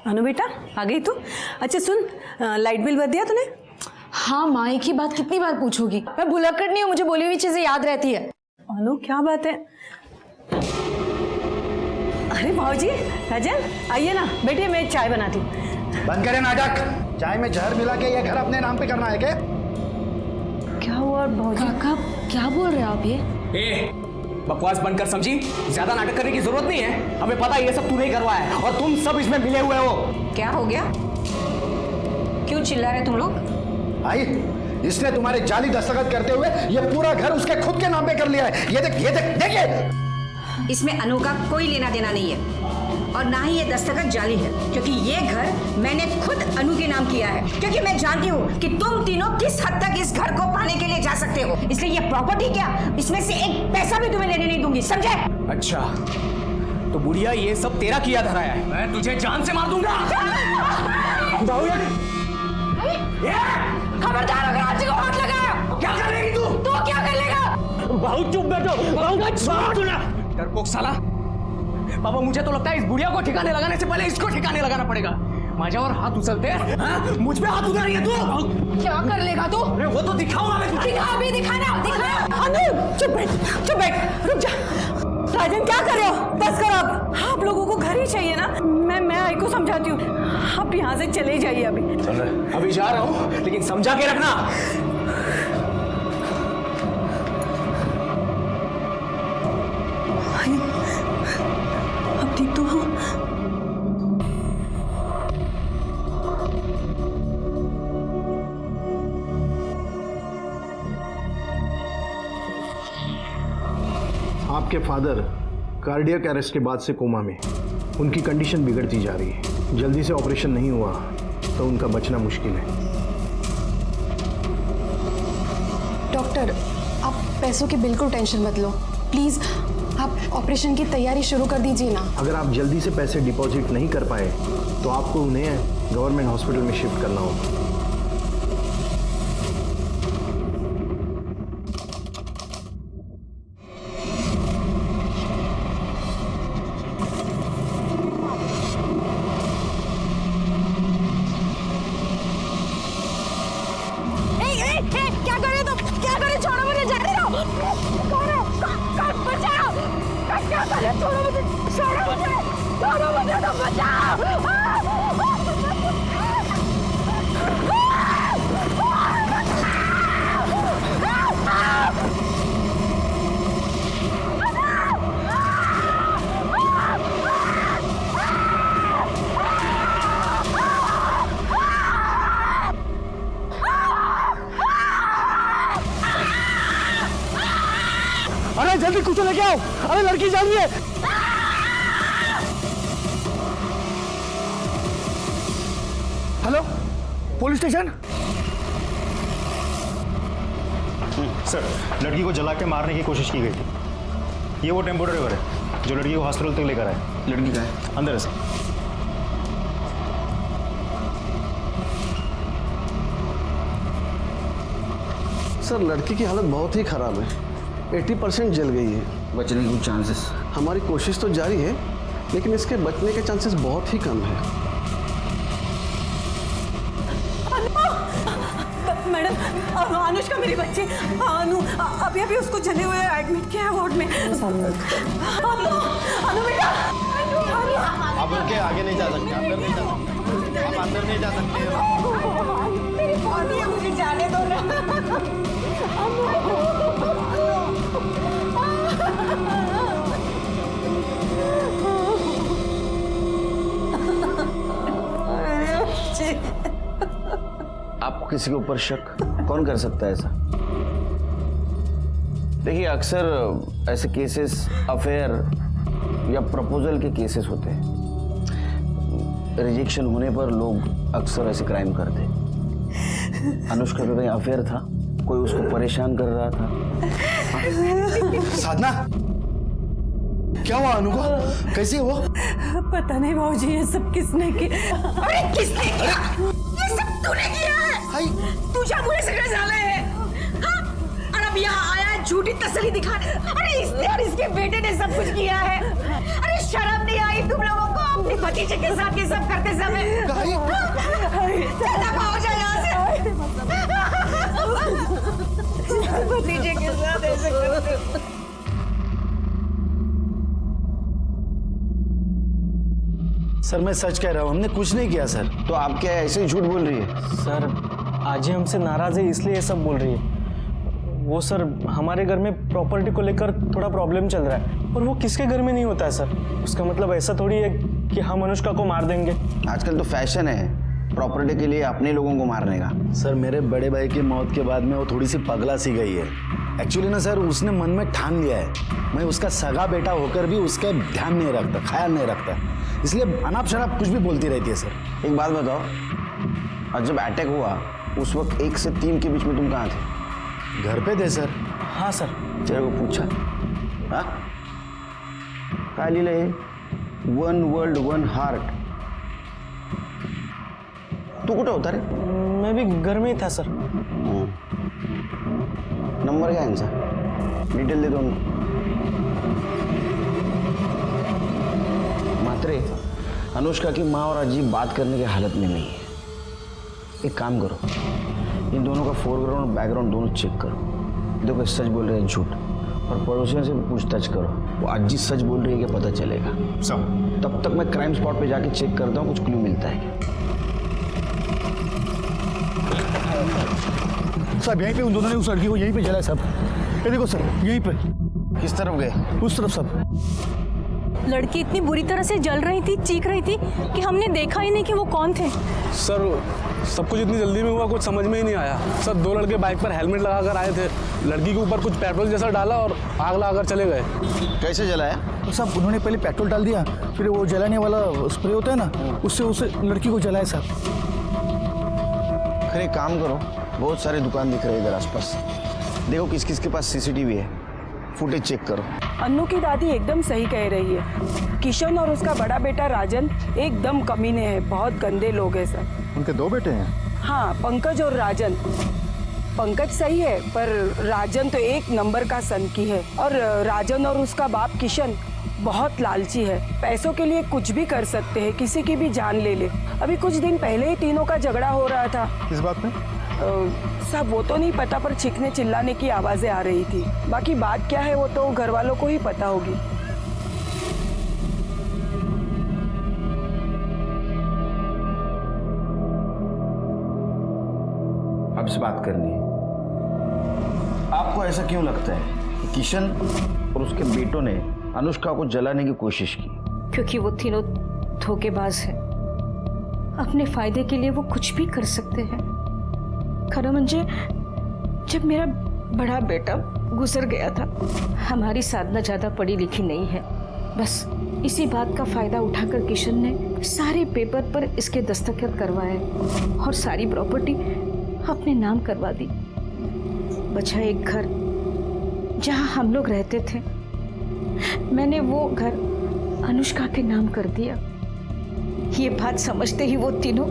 अनु बेटा आ गई तू। अच्छा सुन, लाइट बिल भर दिया तूने? हाँ माँ, एक ही बात कितनी बार पूछोगी? मैं भुलक्कड़ नहीं हूँ, मुझे बोली हुई चीजें याद रहती है। अनु क्या बात है? अरे भाजी, राजन आइए ना, बैठिए, मैं चाय बनाती हूँ। बंद करें नाटक। चाय में जहर मिला के ये घर अपने नाम पे करना है क्या? क्या हुआ भाजी? काका क्या बोल रहे हो आप ये? बकवास बंद कर समझी, ज्यादा नाटक करने की जरूरत नहीं है। हमें पता है ये सब तूने ही करवाया है और तुम सब इसमें मिले हुए हो। क्या हो गया? क्यों चिल्ला रहे तुम लोग? भाई, इसने तुम्हारे जाली दस्तखत करते हुए ये पूरा घर उसके खुद के नाम पे कर लिया है। ये देख, ये देख, देखिए। इसमें अनु का कोई लेना देना नहीं है और ना ही ये दस्तखत जाली है, क्योंकि ये घर मैंने खुद अनु के नाम किया है, क्योंकि मैं जानती हूँ कि तुम तीनों किस हद तक इस घर को पाने के लिए जा सकते हो। इसलिए ये प्रॉपर्टी क्या, इसमें से एक पैसा भी तुम्हें लेने नहीं दूंगी, समझे? अच्छा तो बुढ़िया ये सब तेरा किया धरा है। मैं तुझे जान से मार दूंगा। खबरदार अगर आज को हाथ लगाया। क्या कर लेगी तू? तो क्या कर लेगा? बहुत चुप बैठो। डरपोक साला। बाबा मुझे तो लगता है इस बुढ़िया को ठिकाने लगाने से पहले इसको ठिकाने लगाना पड़ेगा। माझा और हाथ उछलते हैं, हाँ? मुझ पे हाथ उधर रही है तू। क्या कर लेगा तू? अरे वो तो दिखाऊंगा मैं तुझे। दिखा भी, दिखाना, दिखा। अनु चुप बैठ, रुक जा। राजन क्या कर रहे हो? बस करो अब। आप लोगों को घर ही चाहिए ना? मैं आई को समझाती हूँ, आप यहाँ से चले जाइए अभी। अभी जा रहा हूँ, लेकिन समझा के रखना। अब ठीक तो हो? आपके फादर कार्डियक अरेस्ट के बाद से कोमा में, उनकी कंडीशन बिगड़ती जा रही है। जल्दी से ऑपरेशन नहीं हुआ तो उनका बचना मुश्किल है। डॉक्टर आप पैसों की बिल्कुल टेंशन मत लो, प्लीज आप ऑपरेशन की तैयारी शुरू कर दीजिए ना। अगर आप जल्दी से पैसे डिपॉजिट नहीं कर पाए तो आपको उन्हें गवर्नमेंट हॉस्पिटल में शिफ्ट करना होगा। क्या कर रहे हो तुम? क्या कर रहे हो? छोड़ो मुझे, जाने दो। बचाओ। क्या कर रहे हो? छोड़ो मुझे, तुम बचाओ। अरे जल्दी कुछ लेके आओ। अरे लड़की जा रही है। Hello, police station. सर, लड़की को जला के मारने की कोशिश की गई थी। ये वो टेम्पो ड्राइवर है जो लड़की को हॉस्पिटल तक लेकर आया। लड़की का है अंदर है सर। सर लड़की की हालत बहुत ही खराब है, 80% जल गई है। बचने के कुछ चांसेस? हमारी कोशिश तो जारी है, लेकिन इसके बचने के चांसेस बहुत ही कम है। मैडम, अनुष्का मेरी बच्ची अनु अभी उसको जले हुए एडमिट किया है वार्ड में। अनु बेटा, आप उनके आगे नहीं जा सकते, अंदर नहीं जा सकते, आप अंदर नहीं जा सकते। मेरी बॉडी है, मुझे जाने दो ना। आपको किसी के ऊपर शक कौन कर सकता है ऐसा? देखिए अक्सर ऐसे केसेस अफेयर या प्रपोजल के केसेस होते हैं। रिजेक्शन होने पर लोग अक्सर ऐसे क्राइम करते हैं। अनुष्का का कहीं अफेयर था, कोई उसको परेशान कर रहा था। साधना, क्या हुआ अनु को? कैसी है वो? पता नहीं भाजी, ये सब किसने किया? अरे किसने किया? ये सब तूने किया है। तुझे बुरे सगळे झाले हैं, हाँ? और अब यहाँ आया है झूठी तसल्ली दिखाने। अरे इसने और इसके बेटे ने सब कुछ किया है। अरे शर्म नहीं आई तुम लोगों को? अपने भतीजे के साथ ये सब करते समय। हो जाए यहाँ से। भतीजे के साथ ऐसे करते। सर मैं सच कह रहा हूँ, हमने कुछ नहीं किया सर। तो आप क्या ऐसे ही झूठ बोल रही है? सर आज ही हमसे नाराज है इसलिए ये सब बोल रही है। वो सर हमारे घर में प्रॉपर्टी को लेकर थोड़ा प्रॉब्लम चल रहा है और वो किसके घर में नहीं होता है सर। उसका मतलब ऐसा थोड़ी है कि हम अनुष्का को मार देंगे। आजकल तो फैशन है प्रॉपर्टी के लिए अपने लोगों को मारने का। सर मेरे बड़े भाई की मौत के बाद में वो थोड़ी सी पगला सी गई है। एक्चुअली ना सर उसने मन में ठान लिया है मैं उसका सगा बेटा होकर भी उसका ध्यान नहीं रखता, ख्याल नहीं रखता, इसलिए अनाप शनाप कुछ भी बोलती रहती है सर। एक बात बताओ, और जब अटैक हुआ उस वक्त 1 से 3 के बीच में तुम कहाँ थे? घर पे थे सर। हाँ सर। तेरे को पूछा? हाँ काय लिहिलंय? 1 वर्ल्ड 1 हार्ट। तू कुठं होता रे? मैं भी घर में ही था सर। नंबर क्या है इनका? डिटेल दे दो उनको। मात्रे अनुष्का की माँ और अजीब बात करने की हालत में नहीं है। एक काम करो, इन दोनों का फोरग्राउंड और बैकग्राउंड दोनों चेक करो। देखो सच बोल रहे हैं झूठ, और पड़ोसियों से भी पूछताछ करो। वो अजीब सच बोल रही है कि पता चलेगा। सब तब तक मैं क्राइम स्पॉट पे जाके चेक करता हूँ कुछ क्लू मिलता है क्या। साहब यहीं पे उन दोनों ने उस लड़की को यहीं पे जलाया साहब। ये देखो सर यहीं पे। किस तरफ गए? उस तरफ साहब। लड़की इतनी बुरी तरह से जल रही थी, चीख रही थी कि हमने देखा ही नहीं कि वो कौन थे। सर सब कुछ इतनी जल्दी में हुआ कुछ समझ में ही नहीं आया। सर 2 लड़के बाइक पर हेलमेट लगाकर आए थे, लड़की के ऊपर कुछ पेट्रोल जैसा डाला और आग लगाकर चले गए। कैसे जलाया? तो साहब उन्होंने पहले पेट्रोल डाल दिया, फिर वो जलाने वाला स्प्रे होता है ना, उससे उस लड़की को जलाया साहब। फिर एक काम करो, बहुत सारे दुकान दिख रहे हैं इधर आसपास, देखो किस किस के पास सीसीटीवी है, फुटेज चेक करो। अन्नू की दादी एकदम सही कह रही है। किशन और उसका बड़ा बेटा राजन एकदम कमीने हैं, बहुत गंदे लोग हैं सर। उनके 2 बेटे हैं? हाँ, पंकज और राजन। पंकज सही है पर राजन तो 1 नंबर का सनकी है, और राजन और उसका बाप किशन बहुत लालची है। पैसों के लिए कुछ भी कर सकते हैं, किसी की भी जान ले ले। अभी कुछ दिन पहले ही तीनों का झगड़ा हो रहा था। किस बात पे? सब वो तो नहीं पता, पर चीखने चिल्लाने की आवाजें आ रही थी। बाकी बात क्या है वो तो घर वालों को ही पता होगी। अब से बात करनी है। आपको ऐसा क्यों लगता है कि किशन और उसके बेटों ने अनुष्का को जलाने की कोशिश की? क्योंकि वो तीनों धोखेबाज हैं। अपने फायदे के लिए वो कुछ भी कर सकते हैं। खरा म्हणजे जब मेरा बड़ा बेटा गुजर गया था, हमारी साधना ज्यादा पढ़ी लिखी नहीं है, बस इसी बात का फायदा उठाकर किशन ने सारे पेपर पर इसके दस्तखत करवाए और सारी प्रॉपर्टी अपने नाम करवा दी। बचा एक घर जहां हम लोग रहते थे, मैंने वो घर अनुष्का के नाम कर दिया। ये बात समझते ही वो तीनों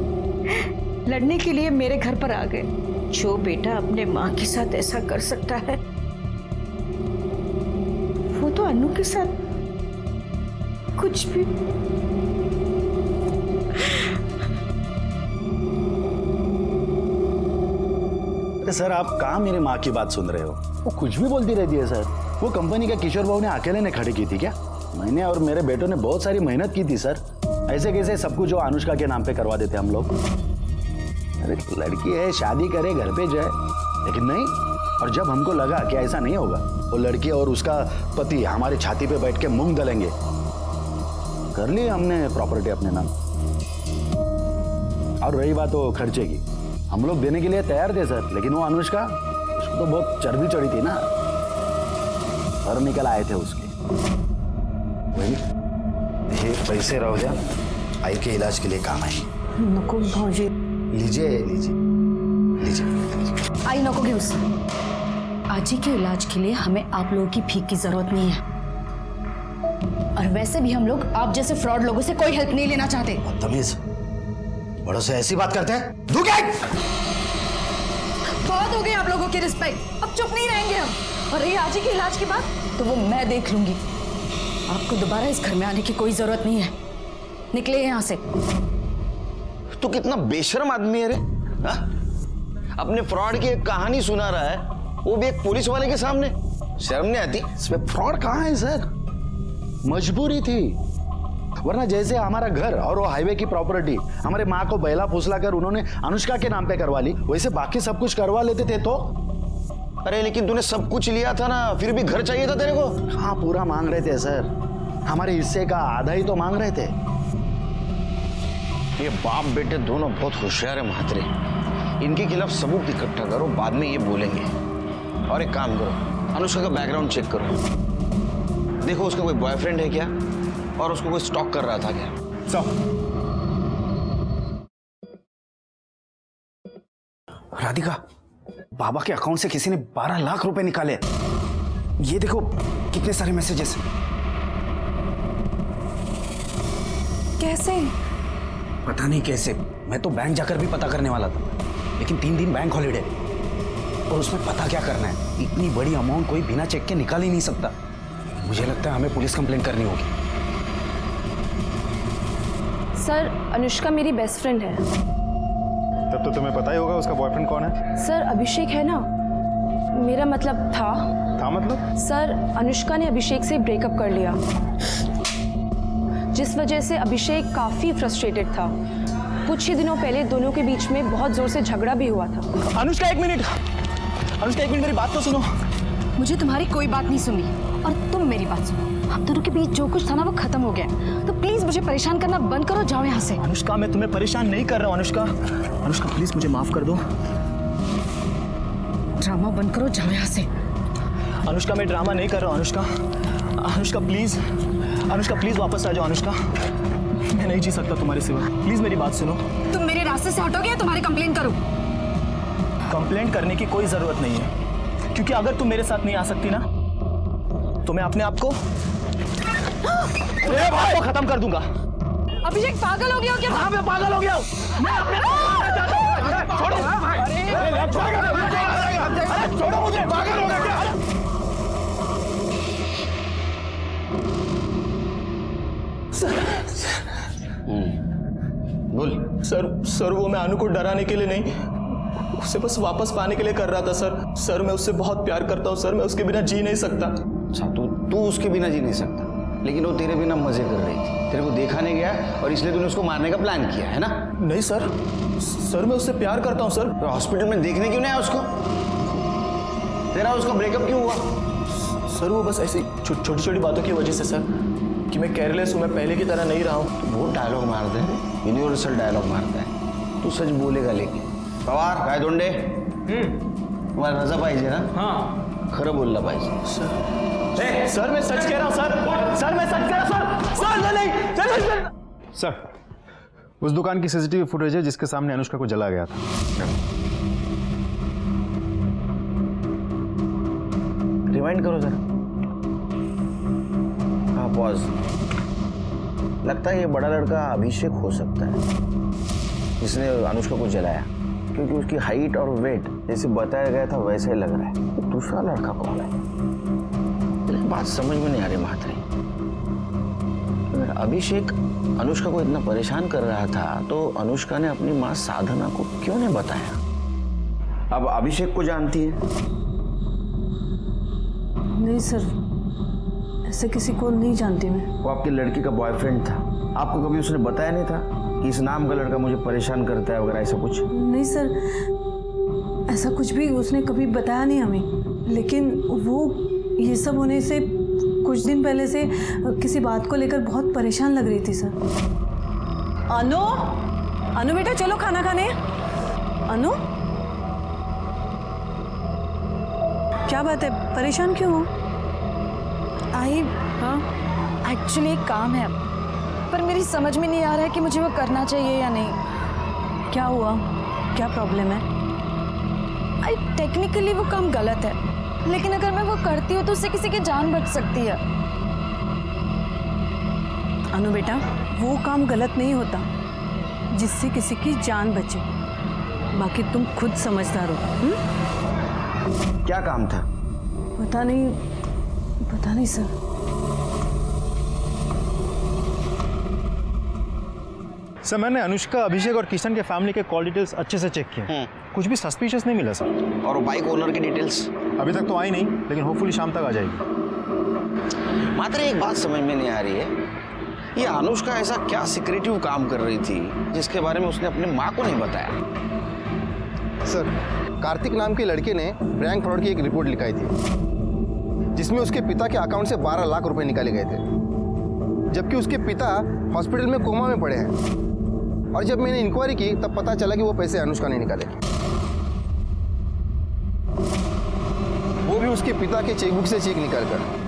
लड़ने के लिए मेरे घर पर आ गए। जो बेटा अपने माँ के साथ ऐसा कर सकता है, वो तो अन्नू के साथ कुछ भी। सर आप कहाँ मेरी माँ की बात सुन रहे हो? वो कुछ भी बोलती रहती है सर। वो कंपनी का किशोर बाबू ने अकेले ने खड़ी की थी क्या? मैंने और मेरे बेटों ने बहुत सारी मेहनत की थी सर। ऐसे कैसे सब कुछ जो अनुष्का के नाम पे करवा देते हम लोग। अरे लड़की है, शादी करे, घर पे जाए, लेकिन नहीं। और जब हमको लगा कि ऐसा नहीं होगा, वो लड़की और उसका पति हमारी छाती पे बैठ के मूंग दलेंगे, कर ली हमने प्रॉपर्टी अपने नाम। और रही बात वो खर्चे की, हम लोग देने के लिए तैयार थे सर, लेकिन वो अनुष्का, उसको तो बहुत चर्बी चढ़ी थी ना, और निकल आए थे उसके। वही ये पैसे रहो द्या, आई के इलाज के लिए काम आए। नको भाऊजी, लीजिए लीजिए लीजिए। आई नको घेऊस। आजी के इलाज के लिए हमें आप लोगों की भीख की जरूरत नहीं है, और वैसे भी हम लोग आप जैसे फ्रॉड लोगों से कोई हेल्प नहीं लेना चाहते। तमीज, बड़ों से ऐसी बात करते हैं? बहुत हो गई आप लोगों की रिस्पेक्ट, अब चुप नहीं रहेंगे हम। और रही आजी के इलाज की बात, तो वो मैं देख लूंगी। आपको दोबारा इस घर में आने की कोई जरूरत नहीं है। निकले यहाँ से। तू कितना बेशर्म आदमी है रे, हा? अपने फ्रॉड की एक कहानी सुना रहा है, वो भी एक पुलिस वाले के सामने। शर्म नहीं आती? इसमें फ्रॉड कहाँ है सर? मजबूरी थी, वरना जैसे हमारा घर और वो हाईवे की प्रॉपर्टी हमारे माँ को बैला फुसला कर उन्होंने अनुष्का के नाम पे करवा ली, वैसे बाकी सब कुछ करवा लेते थे तो। अरे लेकिन तूने सब कुछ लिया था ना, फिर भी घर चाहिए था तेरे को। हाँ पूरा मांग रहे थे सर, हमारे हिस्से का आधा ही तो मांग रहे थे। ये बाप बेटे दोनों बहुत होशियार है महात्रे, इनके खिलाफ सबूत इकट्ठा करो, बाद में ये बोलेंगे। और एक काम करो, अनुष्का का बैकग्राउंड चेक करो, देखो उसका कोई बॉयफ्रेंड है क्या और उसको कोई स्टॉक कर रहा था क्या। राधिका, बाबा के अकाउंट से किसी ने 12 लाख रुपए निकाले। ये देखो कितने सारे मैसेजेस। कैसे? पता नहीं कैसे, मैं तो बैंक जाकर भी पता करने वाला था, लेकिन 3 दिन बैंक हॉलिडे और उसमें पता क्या करना है। इतनी बड़ी अमाउंट कोई बिना चेक के निकाल ही नहीं सकता। मुझे लगता है हमें पुलिस कंप्लेंट करनी होगी। सर, अनुष्का मेरी बेस्ट फ्रेंड है। तब तो तुम्हें पता ही होगा उसका बॉयफ्रेंड कौन है। सर, अभिषेक है ना, मेरा मतलब था मतलब? सर, अनुष्का ने अभिषेक से ब्रेकअप कर लिया, जिस वजह से अभिषेक काफी फ्रस्ट्रेटेड था। कुछ ही दिनों पहले दोनों के बीच में बहुत जोर से झगड़ा भी हुआ था। अनुष्का एक मिनट, मेरी बात तो सुनो। मुझे तुम्हारी कोई बात नहीं सुनी और तुम मेरी बात सुनो। हम दोनों के बीच जो कुछ था ना वो खत्म हो गया, तो प्लीज मुझे परेशान करना बंद करो, जाओ यहाँ से। अनुष्का, मैं तुम्हें परेशान नहीं कर रहा हूँ। अनुष्का प्लीज मुझे माफ कर दो। ड्रामा बंद करो, जाओ यहाँ से। अनुष्का, मैं ड्रामा नहीं कर रहा हूँ। अनुष्का प्लीज वापस आ जाओ। अनुष्का, मैं नहीं जी सकता तुम्हारे सिवा, प्लीज मेरी बात सुनो। तुम मेरे रास्ते से हटोगे या तुम्हारी कंप्लेंट करूं? कंप्लेंट करने की कोई जरूरत नहीं है, क्योंकि अगर तुम मेरे साथ नहीं आ सकती ना, तो मैं अपने आप को खत्म कर दूंगा। अभिषेक पागल हो गया हो क्या? हाँ, मैं पागल हो गया हूँ। मैं अपने छोड़ो मुझे, पागल हो गया क्या? बोल। सर वो मैं अनु को डराने के लिए नहीं, उसे बस वापस पाने के लिए कर रहा था सर। मैं उससे बहुत प्यार करता हूँ सर, मैं उसके बिना जी नहीं सकता। अच्छा, तू उसके बिना जी नहीं सकता, लेकिन वो तेरे बिना मजे कर रही थी, तेरे को देखा नहीं गया और इसलिए तूने उसको मारने का प्लान किया है ना? नहीं सर, मैं उससे प्यार करता हूँ सर। तो हॉस्पिटल में देखने क्यों नहीं आया उसको? तेरा उसका ब्रेकअप क्यों हुआ? सर वो बस ऐसी छोटी छोटी बातों की वजह से सर, कि मैं केयरलेस हूँ, मैं पहले की तरह नहीं रहा हूँ। वो डायलॉग मारते हैं, यूनिवर्सल डायलॉग मारता है। तू सच बोलेगा लेकिन। पवार काय दोंडे, तुम्हाला रजा पाहिजे ना? हाँ, खरं बोलला पाहिजे। सर मैं सच कह रहा हूँ सर मैं सच कह रहा हूँ सर नहीं। सर, उस दुकान की सीसीटीवी फुटेज है जिसके सामने अनुष्का को जला गया था। रिवाइंड करो सर। हाँ, पॉज। लगता है ये बड़ा लड़का अभिषेक हो सकता है जिसने अनुष्का को जलाया, क्योंकि उसकी हाइट और वेट जैसे बताया गया था वैसे ही लग रहा है। तो दूसरा लड़का कौन है? बात समझ में नहीं आ रही महात्रे। अगर अभिषेक अनुष्का को इतना परेशान कर रहा था तो अनुष्का ने अपनी माँ साधना को क्यों नहीं बताया? अब अभिषेक को जानती है? नहीं सर, ऐसे किसी को नहीं जानती मैं। वो आपकी लड़की का बॉयफ्रेंड था, आपको कभी उसने बताया नहीं था कि इस नाम का लड़का मुझे परेशान करता है वगैरह ऐसा कुछ? नहीं सर, ऐसा कुछ भी उसने कभी बताया नहीं हमें, लेकिन वो ये सब होने से कुछ दिन पहले से किसी बात को लेकर बहुत परेशान लग रही थी सर। अनु बेटा चलो खाना खाने। अनु, क्या बात है, परेशान क्यों हो? आई हाँ, एक्चुअली एक काम है, पर मेरी समझ में नहीं आ रहा है कि मुझे वो करना चाहिए या नहीं। क्या हुआ, क्या प्रॉब्लम है? आई टेक्निकली वो काम गलत है, लेकिन अगर मैं वो करती हूँ तो उससे किसी की जान बच सकती है। अनु बेटा, वो काम गलत नहीं होता जिससे किसी की जान बचे, बाकी तुम खुद समझदार हो। क्या काम था? पता नहीं सर। सर मैंने अनुष्का, अभिषेक और किशन के फैमिली के कॉल डिटेल्स अच्छे से चेक किए, कुछ भी सस्पिशियस नहीं मिला सर। और बाइक ओनर की डिटेल्स? अभी तक तो आई नहीं, लेकिन होपफुली शाम तक आ जाएगी। मात्र एक बात समझ में नहीं आ रही है, ये अनुष्का ऐसा क्या सीक्रेटिव काम कर रही थी जिसके बारे में उसने अपनी माँ को नहीं बताया? सर, कार्तिक नाम के लड़के ने बैंक फ्रॉड की एक रिपोर्ट लिखाई थी, जिसमें उसके पिता के अकाउंट से 12 लाख रुपए निकाले गए थे, जबकि उसके पिता हॉस्पिटल में कोमा में पड़े हैं। और जब मैंने इंक्वायरी की तब पता चला कि वो पैसे अनुष्का ने निकाले, वो भी उसके पिता के चेकबुक से चेक निकाल कर।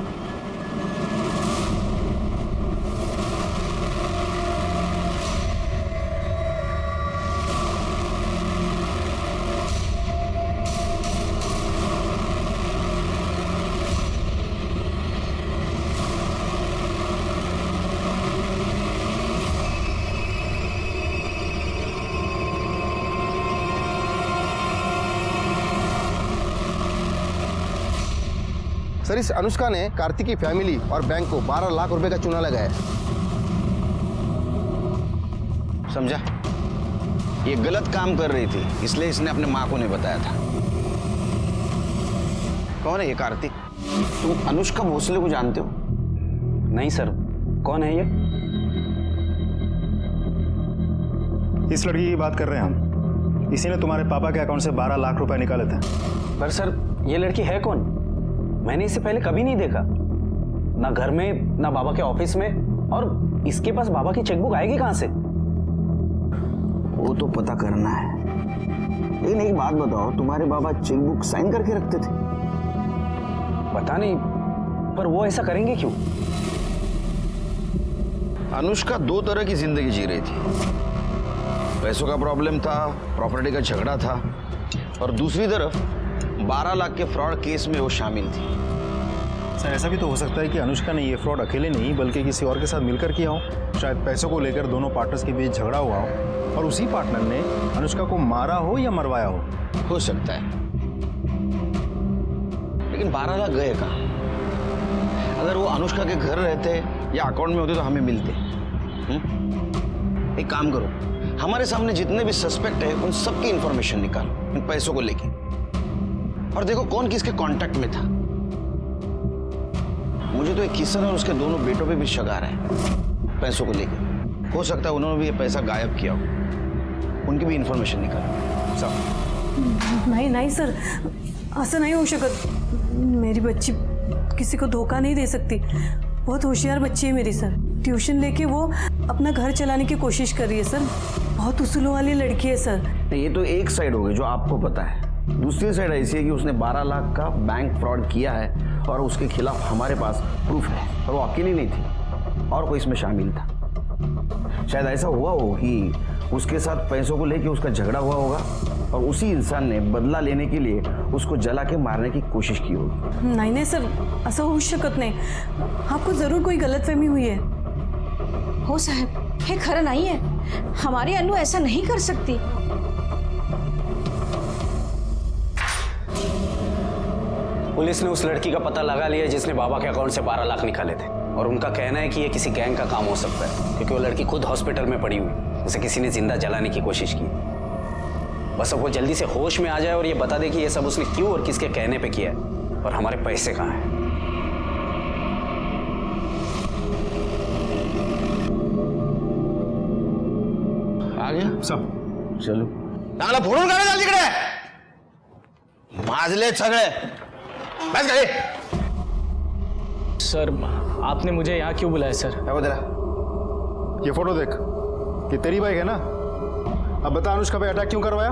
सर, इस अनुष्का ने कार्तिक की फैमिली और बैंक को 12 लाख रुपए का चूना लगाया। समझा? ये गलत काम कर रही थी, इसलिए इसने अपने माँ को नहीं बताया था। कौन है ये कार्तिक? तुम अनुष्का भोसले को जानते हो? नहीं सर, कौन है ये? इस लड़की की बात कर रहे हैं हम। इसी ने तुम्हारे पापा के अकाउंट से 12 लाख रुपए निकाले थे। पर सर, ये लड़की है कौन? मैंने इसे पहले कभी नहीं देखा, ना घर में ना बाबा के ऑफिस में, और इसके पास बाबा की चेकबुक आएगी कहां से? वो तो पता करना है, लेकिन एक बात बताओ, तुम्हारे बाबा चेकबुक साइन करके रखते थे? पता नहीं, पर वो ऐसा करेंगे क्यों? अनुष्का दो तरह की जिंदगी जी रही थी। पैसों का प्रॉब्लम था, प्रॉपर्टी का झगड़ा था, और दूसरी तरफ 12 लाख के फ्रॉड केस में वो शामिल थी। सर, ऐसा भी तो हो सकता है कि अनुष्का ने ये फ्रॉड अकेले नहीं बल्कि किसी और के साथ मिलकर किया हो। शायद पैसों को लेकर दोनों पार्टनर्स के बीच झगड़ा हुआ हो और उसी पार्टनर ने अनुष्का को मारा हो या मरवाया हो सकता है। लेकिन 12 लाख गए कहाँ? अगर वो अनुष्का के घर रहते या अकाउंट में होते तो हमें मिलते। एक काम करो, हमारे सामने जितने भी सस्पेक्ट है उन सबकी इंफॉर्मेशन निकालो इन पैसों को लेके, और देखो कौन किसके कांटेक्ट में था। मुझे तो एक किशन और उसके दोनों बेटों पे भी शक आ रहा है पैसों को लेके। हो सकता है उन्होंने भी ये पैसा गायब किया हो, उनकी भी इंफॉर्मेशन निकालो। सब नहीं सर, असं नाही होऊ शकत। मेरी बच्ची किसी को धोखा नहीं दे सकती। बहुत होशियार बच्ची है मेरी सर। ट्यूशन लेके वो अपना घर चलाने की कोशिश कर रही है सर। बहुत उसूलों वाली लड़की है सर। ये तो एक साइड हो गई जो आपको पता है, दूसरी साइड ऐसी है कि उसने 12 लाख का बैंक फ्रॉड किया है और उसके खिलाफ हमारे पास प्रूफ है, और वो अकेली नहीं थी और कोई इसमें शामिल था। शायद ऐसा हुआ हो कि उसके साथ पैसों को लेके उसका झगड़ा हुआ होगा और उसी इंसान ने बदला लेने के लिए उसको जला के मारने की कोशिश की होगी। नहीं सर, असं होऊ शकत नाही। आपको जरूर कोई गलतफहमी हुई है। हो साहब, हे खरं नहीं है। हमारी अनु ऐसा नहीं कर सकती। पुलिस ने उस लड़की का पता लगा लिया जिसने बाबा के अकाउंट से 12 लाख निकाले थे, और उनका कहना है कि ये किसी गैंग का काम हो सकता है, क्योंकि वो लड़की खुद हॉस्पिटल में पड़ी हुई, उसे किसी ने जिंदा जलाने की कोशिश की। बस अब वो जल्दी से होश में आ जाए और ये बता दे कि ये सब उसने क्यों और किसके कहने पे किया है, और हमारे पैसे कहाँ हैं। आ गया सब? चलो चांगला फोडून काढा चाल तिकडे, माजले सगळे। बस गए। सर, आपने मुझे यहाँ क्यों बुलाया सर? क्या तेरा? ये फोटो देख, ये तेरी बाइक है ना? अब बता, अनुष्का पे अटैक क्यों करवाया?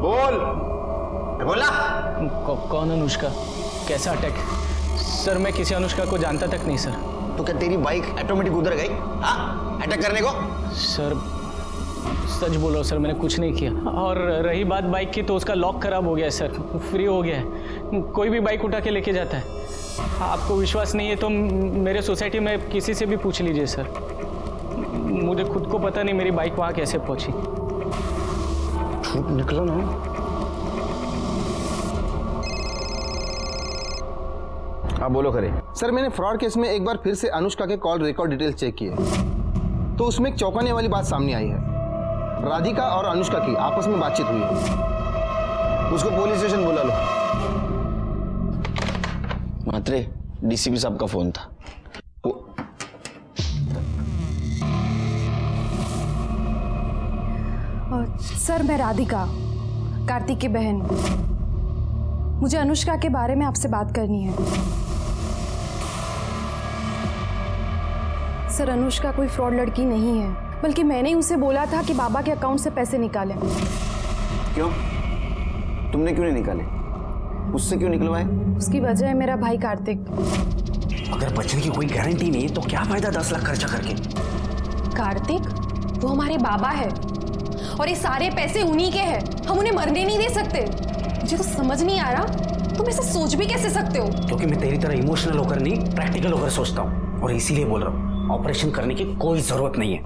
बोल। बोला। कौन अनुष्का? कैसा अटैक? सर, मैं किसी अनुष्का को जानता तक नहीं सर। तो क्या तेरी बाइक ऑटोमेटिक उधर गई हाँ अटैक करने को? सर, सच बोलो सर, मैंने कुछ नहीं किया। और रही बात बाइक की, तो उसका लॉक खराब हो गया है सर, फ्री हो गया है। कोई भी बाइक उठा के लेके जाता है। आपको विश्वास नहीं है तो मेरे सोसाइटी में किसी से भी पूछ लीजिए सर। मुझे खुद को पता नहीं मेरी बाइक वहाँ कैसे पहुँची। झूठ निकला ना। हाँ बोलो करे। सर, मैंने फ्रॉड केस में एक बार फिर से अनुष्का के कॉल रिकॉर्ड डिटेल्स चेक किए। तो उसमें एक चौंकाने वाली बात सामने आई है। राधिका और अनुष्का की आपस में बातचीत हुई है। उसको पुलिस स्टेशन बुला लो। मात्रे, डीसीपी साहब का फोन था। सर, मैं राधिका, कार्तिक की बहन। मुझे अनुष्का के बारे में आपसे बात करनी है। सर, अनुष्का कोई फ्रॉड लड़की नहीं है, बल्कि मैंने ही उसे बोला था कि बाबा के अकाउंट से पैसे निकालें। क्यों? तुमने क्यों नहीं निकाले? उससे क्यों निकलवाए? उसकी वजह है मेरा भाई कार्तिक। अगर बचने की कोई गारंटी नहीं है तो क्या फायदा 10 लाख खर्चा करके? कार्तिक, वो हमारे बाबा है और ये सारे पैसे उन्हीं के हैं। हम उन्हें मरने नहीं दे सकते। मुझे तो समझ नहीं आ रहा तुम ऐसा सोच भी कैसे सकते हो? क्योंकि मैं तेरी तरह इमोशनल होकर नहीं, प्रैक्टिकल होकर सोचता हूँ, और इसीलिए बोल रहा हूँ ऑपरेशन करने की कोई जरूरत नहीं है।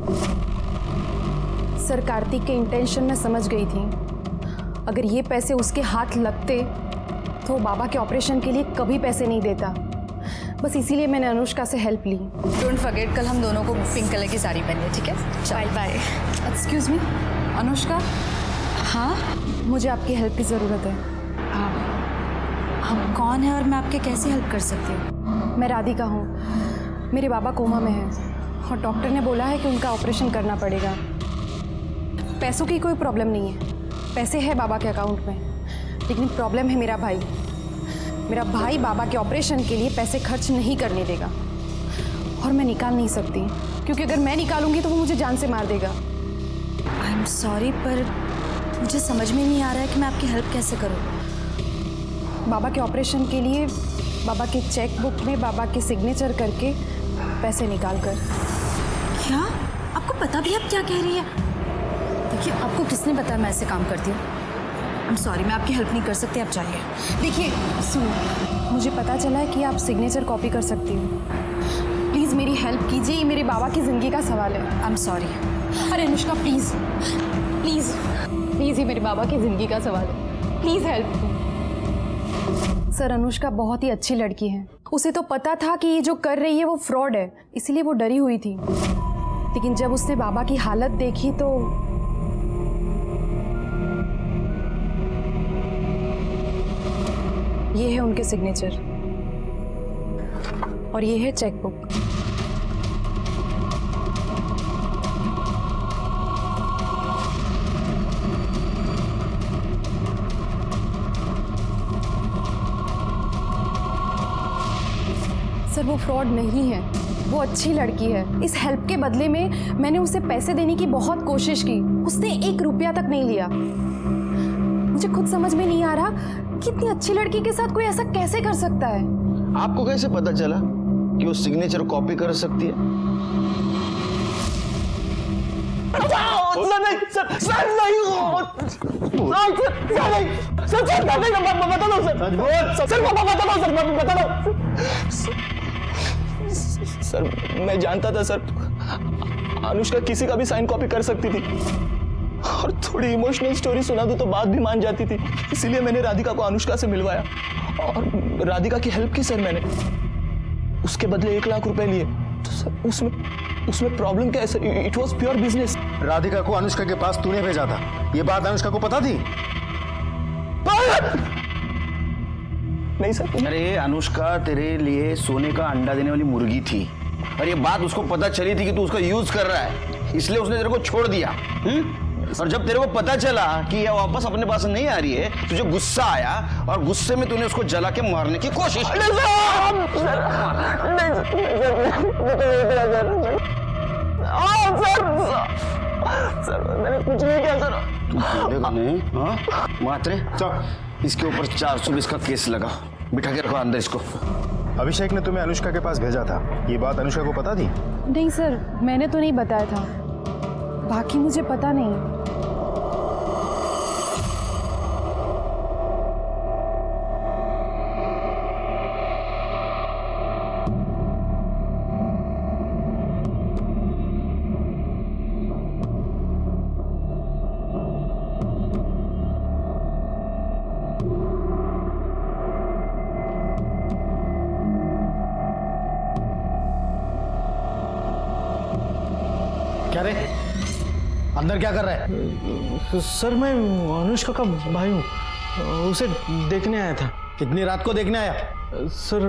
सर, कार्तिक के इंटेंशन मैं समझ गई थी। अगर ये पैसे उसके हाथ लगते तो बाबा के ऑपरेशन के लिए कभी पैसे नहीं देता। बस इसीलिए मैंने अनुष्का से हेल्प ली। डोंट फॉरगेट, कल हम दोनों को पिंक कलर की साड़ी पहनी है, ठीक है? Bye bye. Excuse me, Anushka. हाँ, मुझे आपकी हेल्प की ज़रूरत है। आप कौन है और मैं आपके कैसे हेल्प कर सकती हूँ? मैं राधिका हूँ। मेरे बाबा कोमा में हैं और डॉक्टर ने बोला है कि उनका ऑपरेशन करना पड़ेगा। पैसों की कोई प्रॉब्लम नहीं है, पैसे है बाबा के अकाउंट में, लेकिन प्रॉब्लम है मेरा भाई। मेरा भाई बाबा के ऑपरेशन के लिए पैसे खर्च नहीं करने देगा और मैं निकाल नहीं सकती, क्योंकि अगर मैं निकालूंगी तो वो मुझे जान से मार देगा। आई एम सॉरी, पर मुझे समझ में नहीं आ रहा है कि मैं आपकी हेल्प कैसे करूँ। बाबा के ऑपरेशन के लिए बाबा के चेक बुक में बाबा के सिग्नेचर करके पैसे निकाल कर। क्या? आपको पता भी आप क्या कह रही है? देखिए, आपको किसने बताया मैं ऐसे काम करती हूँ? आई एम सॉरी, मैं आपकी हेल्प नहीं कर सकती, आप जाइए। देखिए सुनो, मुझे पता चला है कि आप सिग्नेचर कॉपी कर सकती हो। प्लीज़ मेरी हेल्प कीजिए, ये मेरे बाबा की ज़िंदगी का सवाल है। I am sorry. अरे अनुष्का, प्लीज़ प्लीज़ प्लीज़, ये मेरे बाबा की ज़िंदगी का सवाल है, प्लीज़ हेल्प। सर, अनुष्का बहुत ही अच्छी लड़की है। उसे तो पता था कि ये जो कर रही है वो फ्रॉड है, इसीलिए वो डरी हुई थी। लेकिन जब उसने बाबा की हालत देखी तो ये है उनके सिग्नेचर और ये है चेक बुक। सर, वो फ्रॉड नहीं है, वो अच्छी लड़की है। इस हेल्प के बदले में मैंने उसे पैसे देने की बहुत कोशिश की, उसने 1 रुपया तक नहीं लिया। मुझे खुद समझ में नहीं आ रहा कि इतनी अच्छी लड़की के साथ कोई ऐसा कैसे कर सकता है। आपको कैसे पता चला कि वो सिग्नेचर कॉपी कर सकती है? सर, मैं जानता था सर, अनुष्का किसी का भी साइन कॉपी कर सकती थी, और थोड़ी इमोशनल स्टोरी सुना दूं तो बात भी मान जाती थी। इसीलिए मैंने राधिका को अनुष्का से मिलवाया और राधिका की हेल्प की सर मैंने। उसके बदले 1 लाख रुपए लिए। तो सर उसमें प्रॉब्लम क्या है sir? It was pure business. Radhika को अनुष्का के पास तूने भेजा था, ये बात अनुष्का को पता थी? नहीं सर। अरे अनुष्का तेरे लिए सोने का अंडा देने वाली मुर्गी थी, और ये बात उसको पता चली थी कि तू उसका यूज कर रहा है, इसलिए उसने तेरे को छोड़ दिया। और जब तेरे को पता चला कि ये वापस अपने पास नहीं आ रही है, तुझे गुस्सा आया और गुस्से में तूने उसको जला के मारने की कोशिश की। सर, मैंने कुछ नहीं किया सर। मात्रे, इसके ऊपर 420 का केस लगा, बिठा के रखो अंदर इसको। अभिषेक ने तुम्हें अनुष्का के पास भेजा था, ये बात अनुष्का को पता थी? नहीं सर, मैंने तो नहीं बताया था, बाकी मुझे पता नहीं। क्या रे, अंदर क्या कर रहा है? सर मैं अनुष्का का भाई हूँ, उसे देखने आया था। इतनी रात को देखने आया? सर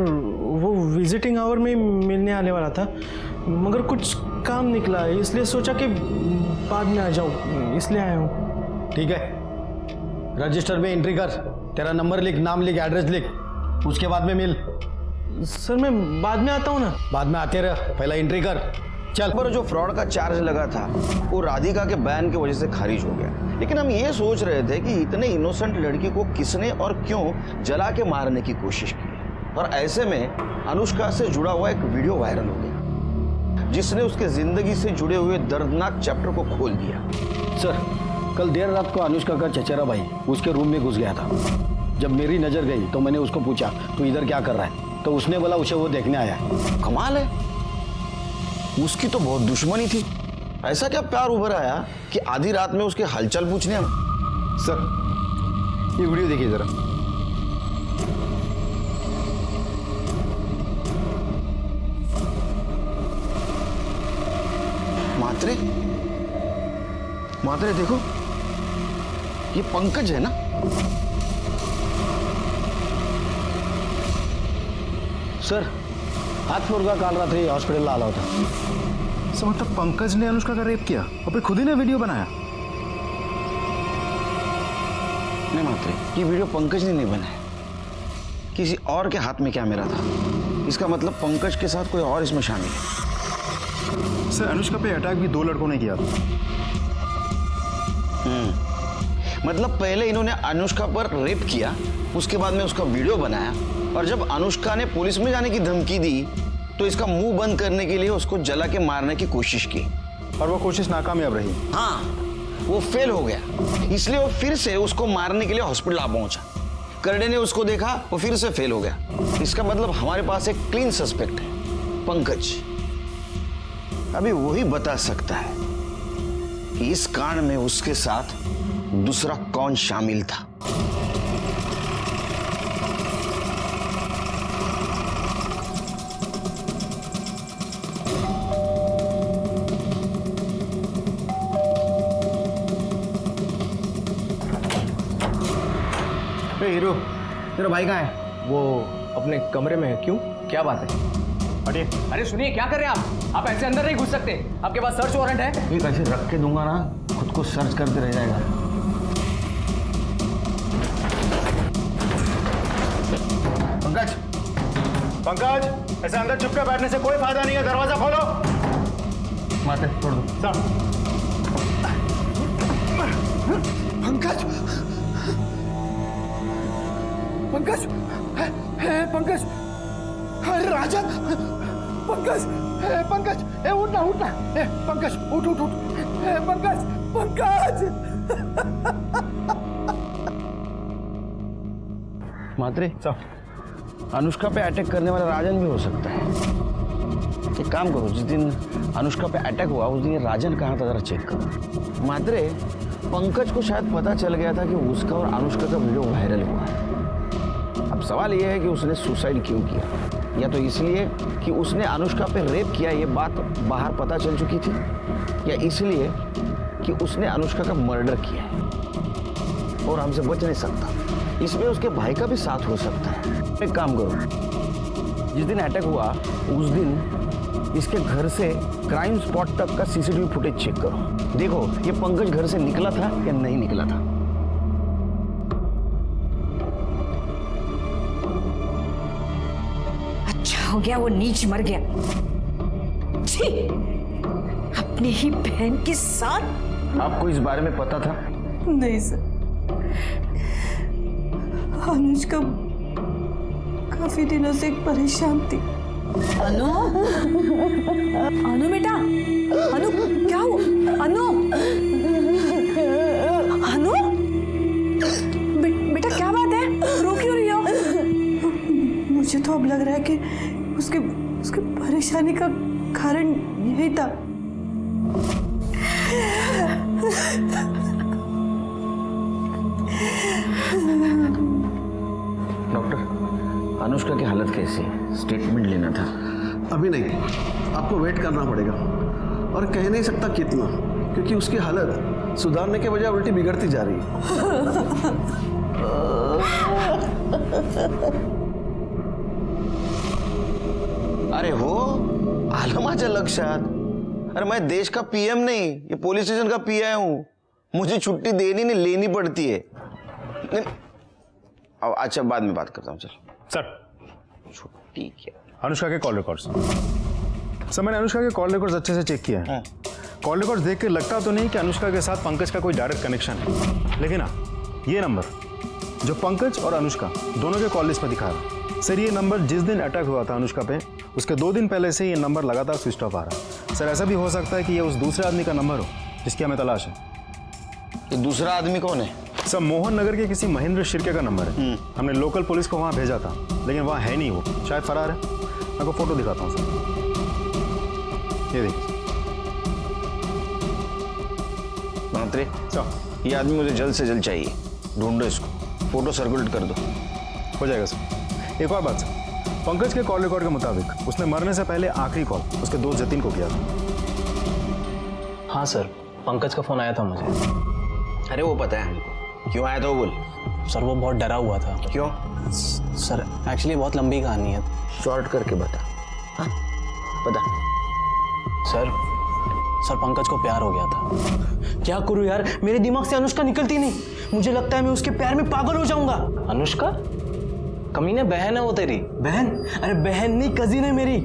वो विजिटिंग आवर में ही मिलने आने वाला था, मगर कुछ काम निकला, इसलिए सोचा कि बाद में आ जाऊँ, इसलिए आया हूँ। ठीक है, रजिस्टर में एंट्री कर, तेरा नंबर लिख, नाम लिख, एड्रेस लिख, उसके बाद में मिल। सर मैं बाद में आता हूँ ना। बाद में आते रह, पहला एंट्री कर, चल। पर जो फ्रॉड का चार्ज लगा था वो राधिका के बैन की वजह से खारिज हो गया, लेकिन हम ये सोच रहे थे कि इतने इनोसेंट लड़की को किसने और क्यों जला के मारने की कोशिश की, और ऐसे में अनुष्का से जुड़ा हुआ एक वीडियो वायरल हो गया जिसने उसके जिंदगी से जुड़े हुए दर्दनाक चैप्टर को खोल दिया। सर, कल देर रात को अनुष्का का चचेरा भाई उसके रूम में घुस गया था। जब मेरी नजर गई तो मैंने उसको पूछा तू इधर क्या कर रहा है, तो उसने बोला उसे वो देखने आया है। कमाल है, उसकी तो बहुत दुश्मनी थी, ऐसा क्या प्यार उभर आया कि आधी रात में उसके हालचाल पूछने आए? सर ये वीडियो देखिए जरा। मात्रे, मात्रे देखो, ये पंकज है ना? सर, हाथ फोड़ का काल रात्रि हॉस्पिटल आला होता। सर मतलब पंकज ने अनुष्का का रेप किया और फिर खुद ही ने वीडियो बनाया? नहीं मात्रे, ये वीडियो पंकज ने नहीं बनाया, किसी और के हाथ में कैमरा था। इसका मतलब पंकज के साथ कोई और इसमें शामिल है। सर अनुष्का पे अटैक भी 2 लड़कों ने किया था। मतलब पहले इन्होंने अनुष्का पर रेप किया, उसके बाद में उसका वीडियो बनाया, और जब अनुष्का ने पुलिस में जाने की धमकी दी तो इसका मुंह बंद करने के लिए उसको जला के मारने की कोशिश की, और वो कोशिश नाकामयाब रही। हाँ, वो फेल हो गया, इसलिए वो फिर से उसको मारने के लिए हॉस्पिटल आ पहुंचा। करडे ने उसको देखा, वो फिर से फेल हो गया। इसका मतलब हमारे पास एक क्लीन सस्पेक्ट है, पंकज। अभी वही बता सकता है कि इस कांड में उसके साथ दूसरा कौन शामिल था। हीरो, तेरा भाई कहाँ है? वो अपने कमरे में है। क्यों, क्या बात है? हटिए। अरे सुनिए, क्या कर रहे हैं आप ऐसे अंदर नहीं घुस सकते, आपके पास सर्च वारंट है। ये कैसे रख के दूंगा ना, खुद को सर्च करते रह जाएगा। पंकज, पंकज, ऐसे अंदर चुपके बैठने से कोई फायदा नहीं है, दरवाजा खोलो। माते छोड़ दो। सर पंकज, पंकज, पंकज, अरे राजन, पंकज, पंकज, उठना उठना, पंकज उठ उठ उठ, पंकज, पंकज। मात्रे, अनुष्का पे अटैक करने वाला राजन भी हो सकता है। एक काम करो, जिस दिन अनुष्का पे अटैक हुआ उस दिन ये राजन कहाँ था जरा चेक करो। मात्रे, पंकज को शायद पता चल गया था कि उसका और अनुष्का का वीडियो वायरल हुआ है। अब सवाल यह है कि उसने सुसाइड क्यों किया, या तो इसलिए कि उसने अनुष्का पे रेप किया, ये बात बाहर पता चल चुकी थी, या इसलिए कि उसने अनुष्का का मर्डर किया है और हमसे बच नहीं सकता। इसमें उसके भाई का भी साथ हो सकता है। एक काम करो, जिस दिन अटैक हुआ उस दिन इसके घर से क्राइम स्पॉट तक का सीसीटीवी फुटेज चेक करो। देखो ये पंकज घर से निकला था या नहीं निकला था। अच्छा हो गया वो नीच मर गया। छी, अपनी ही बहन के साथ। आपको इस बारे में पता था? नहीं सर, अनुष्का काफी दिनों से परेशान थी। अनु, अनु बेटा, अनु क्या हुआ? अनु, अनु, बेटा क्या बात है, रो क्यों रही हो? मुझे तो अब लग रहा है कि उसके परेशानी का कारण यही था। डॉक्टर, अनुष्का की हालत कैसी है? स्टेटमेंट लेना था। अभी नहीं, आपको वेट करना पड़ेगा। और कह नहीं सकता कितना, क्योंकि उसकी हालत सुधारने के बजाय उल्टी बिगड़ती जा रही है। अरे हो आलं माझ्या लक्षात। अरे मैं देश का पीएम नहीं, ये पुलिस स्टेशन का पीआई हूँ। मुझे छुट्टी देनी नहीं लेनी पड़ती है। नहीं, अच्छा बाद में बात करता हूँ। चल सर छुट्टी क्या? अनुष्का के कॉल रिकॉर्ड्स। सर मैंने अनुष्का के कॉल रिकॉर्ड्स अच्छे से चेक किया है। कॉल रिकॉर्ड्स देख के लगता तो नहीं कि अनुष्का के साथ पंकज का कोई डायरेक्ट कनेक्शन है, लेकिन हाँ ये नंबर जो पंकज और अनुष्का दोनों के कॉल लिस्ट में दिखा रहा है, सर ये नंबर जिस दिन अटैक हुआ था अनुष्का पे उसके 2 दिन पहले से ये नंबर लगातार स्विच ऑफ आ रहा है। सर ऐसा भी हो सकता है कि ये उस दूसरे आदमी का नंबर हो जिसकी हमें तलाश है। ये दूसरा आदमी कौन है? सर मोहन नगर के किसी महेंद्र शिर्के का नंबर है। हमने लोकल पुलिस को वहाँ भेजा था, लेकिन वहाँ है नहीं, वो शायद फरार है। मैं आपको फोटो दिखाता हूँ सर, ये देखिए। मंत्री ये आदमी मुझे जल्द से जल्द चाहिए, ढूंढो इसको, फोटो सर्कुलेट कर दो। हो जाएगा सर। एक और बात सर, पंकज के कॉल रिकॉर्ड के मुताबिक उसने मरने से पहले आखिरी कॉल उसके दोस्त जतिन को किया था। हाँ सर, पंकज का फ़ोन आया था मुझे। अरे वो पता है हमको, क्यों आया था वो बोल। सर वो बहुत डरा हुआ था। क्यों? सर एक्चुअली बहुत लंबी कहानी है। शॉर्ट करके बता। हाँ बता। सर पंकज को प्यार हो गया था। क्या करूं यार, मेरे दिमाग से अनुष्का निकलती नहीं। मुझे लगता है मैं उसके प्यार में पागल हो जाऊंगा। अनुष्का? कमीने बहन है वो तेरी? बहन? अरे बहन नहीं, कजिन है मेरी।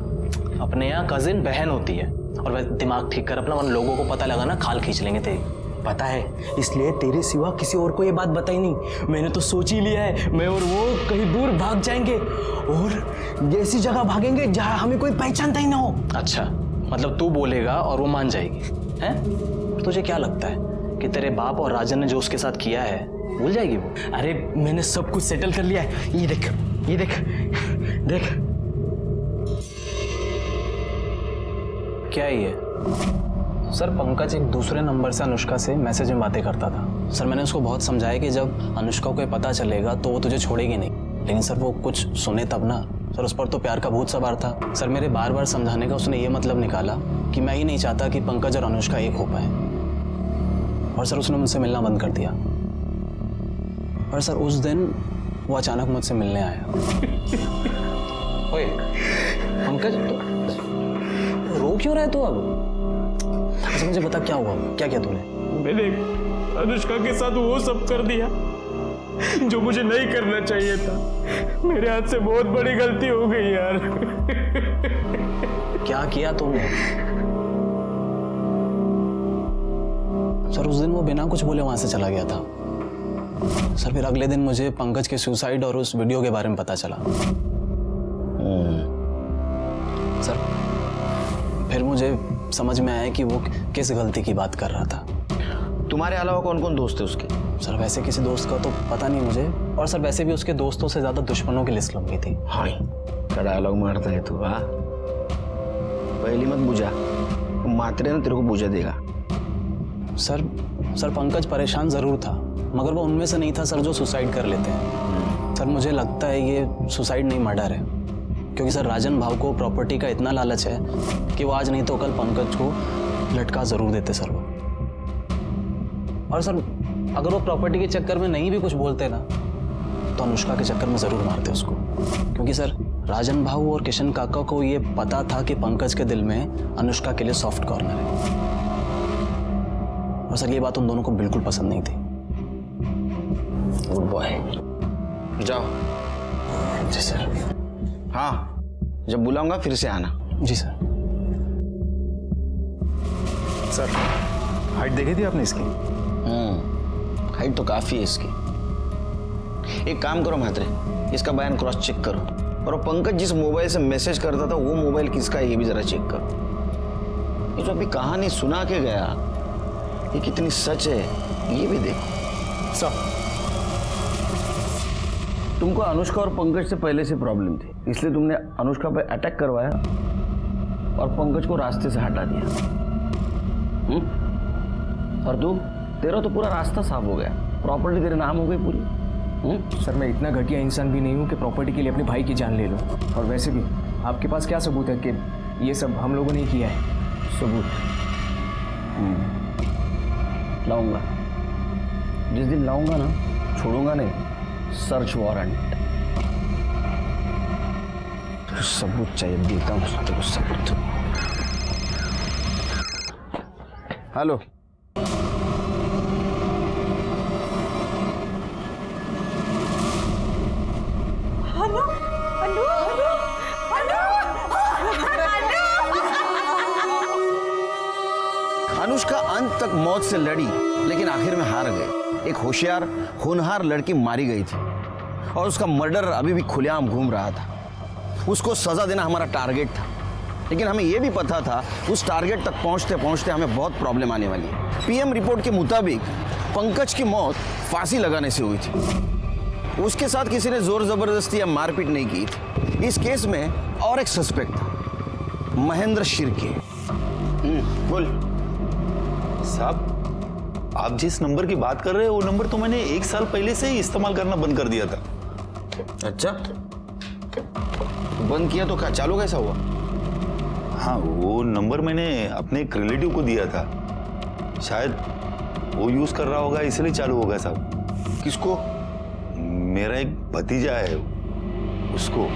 अपने यहाँ कजिन बहन होती है। और वह दिमाग ठीक कर अपना, वरना लोगों को पता लगा ना खाल खींच लेंगे तेरी। पता है, इसलिए तेरे सिवा किसी और को ये बात बताई नहीं। मैंने तो सोच ही लिया है, मैं और वो कहीं दूर भाग जाएंगे और ऐसी जगह भागेंगे जहां हमें कोई पहचानता ही ना हो। अच्छा, मतलब तू बोलेगा और वो मान जाएगी, हैं? तुझे क्या लगता है कि तेरे बाप और राजन ने जो उसके साथ किया है भूल जाएगी वो? अरे मैंने सब कुछ सेटल कर लिया है। ये देख, ये देख, देख। क्या है ये? सर पंकज एक दूसरे नंबर से अनुष्का से मैसेज में बातें करता था। सर मैंने उसको बहुत समझाया कि जब अनुष्का को पता चलेगा तो वो तुझे छोड़ेगी नहीं, लेकिन सर वो कुछ सुने तब ना। सर उस पर तो प्यार का भूत सवार था। सर मेरे बार बार समझाने का उसने ये मतलब निकाला कि मैं ही नहीं चाहता कि पंकज और अनुष्का एक हो पाए, और सर उसने मुझसे मिलना बंद कर दिया। और सर उस दिन वो अचानक मुझसे मिलने आया। ओए पंकज, रो क्यों रहे तू अब? अच्छा मुझे बता क्या हुआ, क्या किया तूने? मैंने अनुष्का के साथ वो सब कर दिया जो मुझे नहीं करना चाहिए था। मेरे हाथ से बहुत बड़ी गलती हो गई यार। क्या किया तुमने? सर उस दिन वो बिना कुछ बोले वहां से चला गया था। सर फिर अगले दिन मुझे पंकज के सुसाइड और उस वीडियो के बारे में पता चला। सर फिर मुझे समझ में आया कि वो किस गलती की बात कर रहा था। तुम्हारे अलावा कौन कौन दोस्त है उसके? सर वैसे किसी दोस्त का तो पता नहीं मुझे, और सर वैसे भी उसके दोस्तों से ज्यादा दुश्मनों की लिस्ट लंबी थी। हाँ क्या डायलॉग मारता है तू। हाँ पहली मत बुझा, मात्रे ना तेरे को बुझा देगा। सर पंकज परेशान जरूर था, मगर वो उनमें से नहीं था सर जो सुसाइड कर लेते हैं। सर मुझे लगता है ये सुसाइड नहीं मर्डर है, क्योंकि सर राजन भाव को प्रॉपर्टी का इतना लालच है कि वो आज नहीं तो कल पंकज को लटका जरूर देते सर वो। और सर अगर वो प्रॉपर्टी के चक्कर में नहीं भी कुछ बोलते ना तो अनुष्का के चक्कर में जरूर मारते उसको, क्योंकि सर राजन भाव और किशन काका को ये पता था कि पंकज के दिल में अनुष्का के लिए सॉफ्ट कॉर्नर है, और सर ये बात उन दोनों को बिल्कुल पसंद नहीं थी। गुड बॉय, जाओ। जी सर। हाँ जब बुलाऊंगा फिर से आना। जी सर। सर हाइट देखी थी आपने इसकी? हाइट तो काफी है इसकी। एक काम करो म्हात्रे, इसका बयान क्रॉस चेक करो, और वो पंकज जिस मोबाइल से मैसेज करता था वो मोबाइल किसका है ये भी जरा चेक करो। ये जो अभी कहानी सुना के गया ये कितनी सच है ये भी देखो। सर तुमको अनुष्का और पंकज से पहले से प्रॉब्लम थी, इसलिए तुमने अनुष्का पर अटैक करवाया और पंकज को रास्ते से हटा दिया। और तू, तेरा तो पूरा रास्ता साफ हो गया, प्रॉपर्टी तेरे नाम हो गई पूरी। सर मैं इतना घटिया इंसान भी नहीं हूँ कि प्रॉपर्टी के लिए अपने भाई की जान ले लूँ। और वैसे भी आपके पास क्या सबूत है कि ये सब हम लोगों ने किया है? सबूत? लाऊंगा। जिस दिन लाऊंगा ना, छोड़ूंगा नहीं। Search warrant. सबूत चाहिए, देता हूँ तेरे को सबूत। हेलो, अनुष्का अंत तक मौत से लड़ी, लेकिन आखिर में हार गई। एक होशियार होनहार लड़की मारी गई थी और उसका मर्डर अभी भी खुलेआम घूम रहा था। उसको सजा देना हमारा टारगेट था, लेकिन हमें यह भी पता था उस टारगेट तक पहुंचते पहुंचते हमें बहुत प्रॉब्लम आने वाली है। पीएम रिपोर्ट के मुताबिक पंकज की मौत फांसी लगाने से हुई थी। उसके साथ किसी ने जोर जबरदस्ती या मारपीट नहीं की थी। इस केस में और एक सस्पेक्ट था, महेंद्र शिर्के। बोल साहब, आप जिस नंबर की बात कर रहे हैं वो नंबर तो मैंने 1 साल पहले से ही इस्तेमाल करना बंद कर दिया था। अच्छा, बंद किया तो क्या चालू कैसा हुआ? हाँ, वो नंबर मैंने अपने एक रिलेटिव को दिया था, शायद वो यूज कर रहा होगा इसलिए चालू होगा साहब। किसको? मेरा एक भतीजा है, उसको।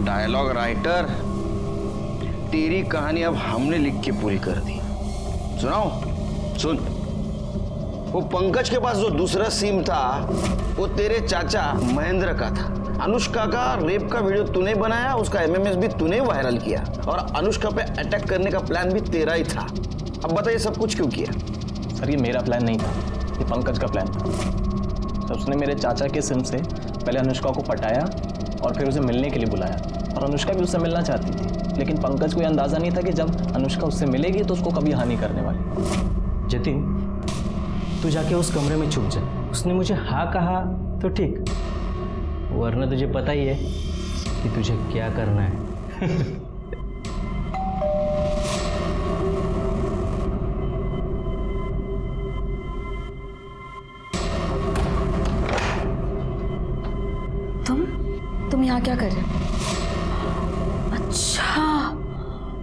डायलॉग राइटर, तेरी कहानी अब हमने लिख के पूरी कर दी। सुनाओ? सुन। वो पंकज के पास जो दूसरा सिम था वो तेरे चाचा महेंद्र का था। अनुष्का का रेप का वीडियो तूने बनाया, उसका एमएमएस भी तूने वायरल किया और अनुष्का पे अटैक करने का प्लान भी तेरा ही था। अब बताइए सब कुछ क्यों किया? सर, ये मेरा प्लान नहीं था, ये पंकज का प्लान था। तो उसने मेरे चाचा के सिम से पहले अनुष्का को पटाया और फिर उसे मिलने के लिए बुलाया, और अनुष्का भी उससे मिलना चाहती थी, लेकिन पंकज को यह अंदाजा नहीं था कि जब अनुष्का उससे मिलेगी तो उसको कभी हानि करने वाली। जतिन, तू जाके उस कमरे में छुप जा। उसने मुझे हाँ कहा तो ठीक, वरना तुझे पता ही है कि तुझे क्या करना है। तुम यहाँ क्या कर रहे हो? अच्छा,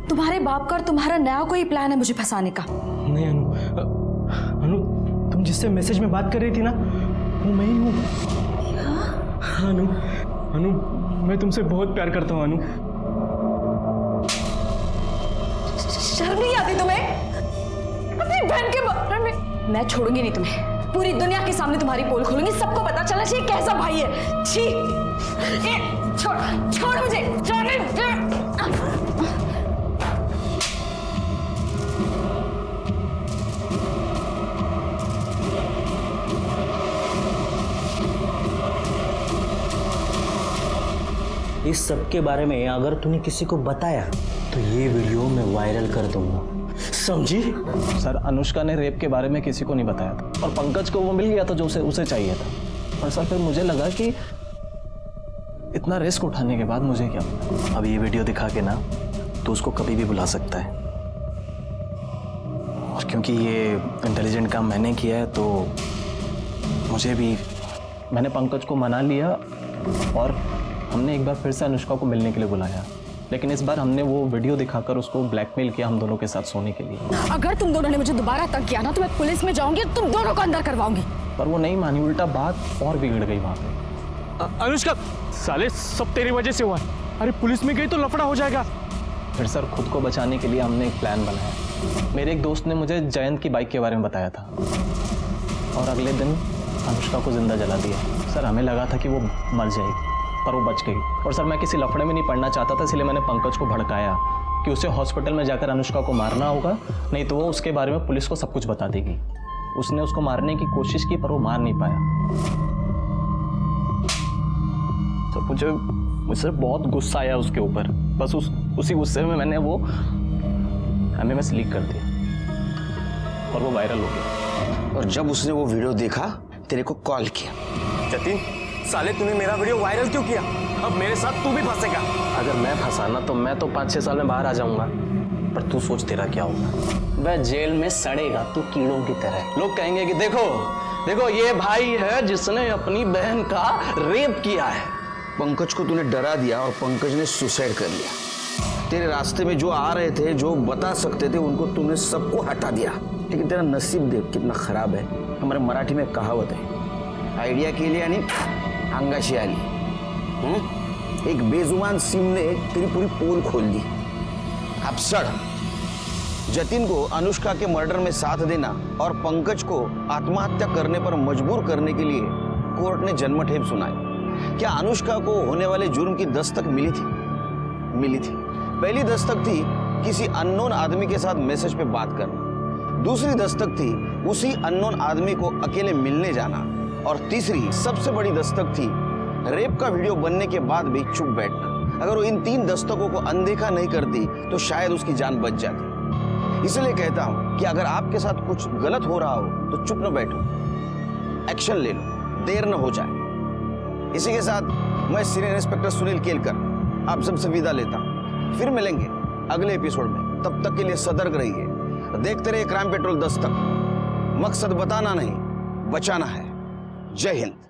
तुम्हारे बाप का और तुम्हारा नया कोई प्लान है मुझे फंसाने का? नहीं अनु, तुम जिससे मैसेज में बात कर रही थी ना, वो मैं ही हूँ। हाँ अनु, मैं तुमसे बहुत प्यार करता हूँ अनु। शर्म नहीं आती तुम्हें? अपनी बहन के बारे में। मैं छोड़ूंगी नहीं तुम्हें, पूरी दुनिया के सामने तुम्हारी पोल खोलूंगी, सबको पता चलना चाहिए कैसा भाई है। छी, छोड़ मुझे, इस सब के बारे में अगर तूने किसी को बताया तो ये वीडियो मैं वायरल कर दूंगा, समझी? सर, अनुष्का ने रेप के बारे में किसी को नहीं बताया था, और पंकज को वो मिल गया था जो उसे चाहिए था। और सर, फिर मुझे लगा कि इतना रिस्क उठाने के बाद मुझे क्या पता। अब ये वीडियो दिखा के ना तो उसको कभी भी बुला सकता है, और क्योंकि ये इंटेलिजेंट काम मैंने किया है तो मैंने पंकज को मना लिया और हमने एक बार फिर से अनुष्का को मिलने के लिए बुलाया, लेकिन इस बार हमने वो वीडियो दिखाकर उसको ब्लैकमेल किया हम दोनों के साथ सोने के लिए। अगर तुम दोनों ने मुझे दोबारा तंग किया ना तो मैं पुलिस में जाऊंगी और तुम दोनों को अंदर करवाऊंगी। पर वो नहीं मानी, उल्टा बात और बिगड़ गई वहां पे। अनुष्का, साले सब तेरी वजह से हुआ है। अरे पुलिस में गई तो लफड़ा हो जाएगा। फिर सर, खुद को बचाने के लिए हमने एक प्लान बनाया। मेरे एक दोस्त ने मुझे जयंत की बाइक के बारे में बताया था, और अगले दिन अनुष्का को जिंदा जला दिया। सर, हमें लगा था कि वो मर जाएगी, पर वो बच गई। और सर, मैं किसी लफड़े में नहीं पड़ना चाहता था, इसलिए मैंने पंकज को भड़काया कि उसे हॉस्पिटल में जाकर अनुष्का को मारना होगा, नहीं तो वो उसके बारे में पुलिस को सब कुछ बता देगी। उसने उसको मारने की कोशिश की, पर वो मार नहीं पाया। तो मुझे बहुत गुस्सा आया उसके ऊपर। बस उसी गुस्से में मैंने वो एमएमएस लीक कर दिया और वो वायरल हो गया। और जब उसने वो वीडियो देखा, तेरे को कॉल किया। जतिन, साले तूने मेरा वीडियो वायरल क्यों किया? अब मेरे साथ तू भी फंसेगा। अगर मैं फंसा ना तो मैं तो 5-6 साल में बाहर आ जाऊंगा। पर तू सोच तेरा क्या होगा। वह जेल में सड़ेगा तू कीड़ों की तरह। लोग कहेंगे कि देखो देखो ये भाई है जिसने अपनी बहन का रेप किया है। पंकज को तूने डरा दिया और पंकज ने सुसाइड कर लिया। तेरे रास्ते में जो आ रहे थे, जो बता सकते थे, उनको तूने सबको हटा दिया। लेकिन तेरा नसीब देख कितना खराब है। हमारे मराठी में कहावत है, आइडिया के लिए आणि अंगाशी आली। एक बेजुबान सिम ने तेरी पूरी पोल खोल दी। अब सड़। जतिन को अनुष्का के मर्डर में साथ देना और पंकज को आत्महत्या करने पर मजबूर करने के लिए कोर्ट ने जन्मठेप सुनाई। क्या अनुष्का को होने वाले जुर्म की दस्तक मिली थी? मिली थी। पहली दस्तक थी किसी अननोन आदमी के साथ मैसेज पे बात करना। दूसरी दस्तक थी उसी अननोन आदमी को अकेले मिलने जाना। और तीसरी सबसे बड़ी दस्तक थी रेप का वीडियो बनने के बाद भी चुप बैठना। अगर वो इन 3 दस्तकों को अनदेखा नहीं करती तो शायद उसकी जान बच जाती। इसलिए कहता हूं कि अगर आपके साथ कुछ गलत हो रहा हो तो चुप न बैठो, एक्शन ले लो, देर न हो जाए। इसी के साथ मैं सीनियर इंस्पेक्टर सुनील केलकर आप सबसे विदा लेता हूं। फिर मिलेंगे अगले एपिसोड में। तब तक के लिए सतर्क रहिए, देखते रहिए क्राइम पेट्रोल दस्तक। मकसद बताना नहीं, बचाना है। जय हिंद।